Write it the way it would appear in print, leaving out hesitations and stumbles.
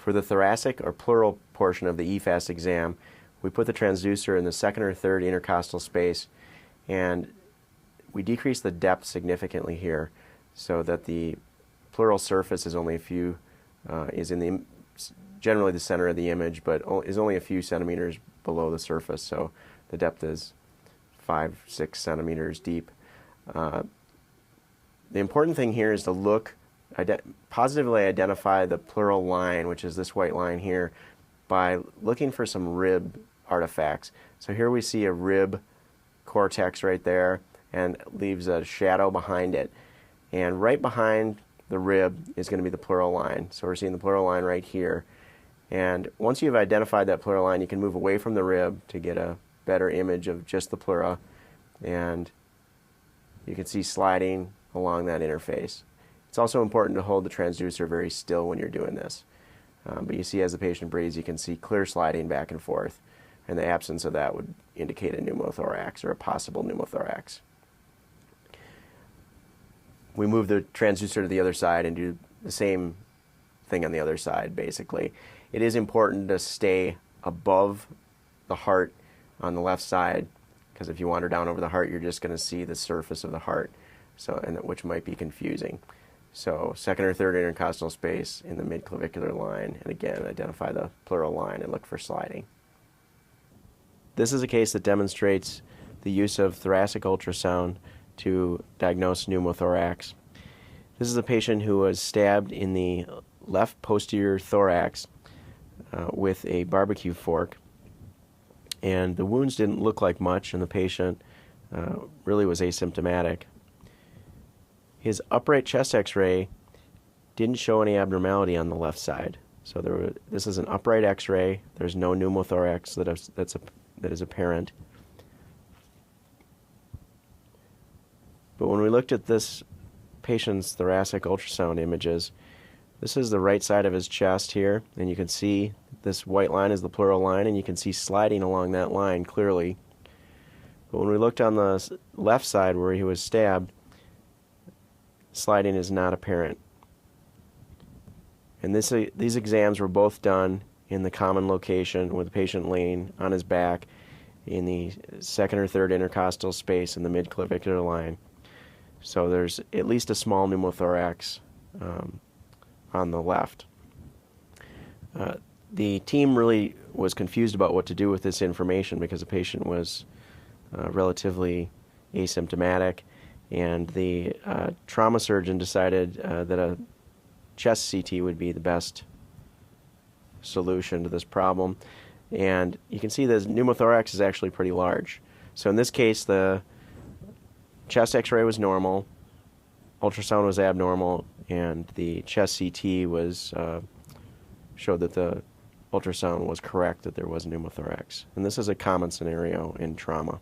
For the thoracic or pleural portion of the EFAS exam, we put the transducer in the second or third intercostal space, and we decrease the depth significantly here so that the pleural surface is only a few, is in the generally the center of the image, but is only a few centimeters below the surface, so the depth is 5-6 centimeters deep. The important thing here is to look, positively identify the pleural line, which is this white line here, by looking for some rib artifacts. So here we see a rib cortex right there, and leaves a shadow behind it. And right behind the rib is going to be the pleural line. So we're seeing the pleural line right here. And once you've identified that pleural line, you can move away from the rib to get a better image of just the pleura. And you can see sliding along that interface. It's also important to hold the transducer very still when you're doing this. But you see as the patient breathes, you can see clear sliding back and forth. And the absence of that would indicate a pneumothorax or a possible pneumothorax. We move the transducer to the other side and do the same thing on the other side, basically. It is important to stay above the heart on the left side, because if you wander down over the heart, you're just going to see the surface of the heart, which might be confusing. So second or third intercostal space in the midclavicular line, and again, identify the pleural line and look for sliding. This is a case that demonstrates the use of thoracic ultrasound to diagnose pneumothorax. This is a patient who was stabbed in the left posterior thorax with a barbecue fork, and the wounds didn't look like much, and the patient really was asymptomatic. His upright chest x-ray didn't show any abnormality on the left side. So this is an upright x-ray. There's no pneumothorax that is apparent. But when we looked at this patient's thoracic ultrasound images, this is the right side of his chest here, and you can see this white line is the pleural line, and you can see sliding along that line clearly. But when we looked on the left side where he was stabbed, sliding is not apparent. And these exams were both done in the common location with the patient laying on his back in the second or third intercostal space in the midclavicular line. So there's at least a small pneumothorax on the left. The team really was confused about what to do with this information because the patient was relatively asymptomatic, and the trauma surgeon decided that a chest CT would be the best solution to this problem. And you can see the pneumothorax is actually pretty large. So in this case, the chest x-ray was normal, ultrasound was abnormal, and the chest CT was showed that the ultrasound was correct, that there was pneumothorax. And this is a common scenario in trauma.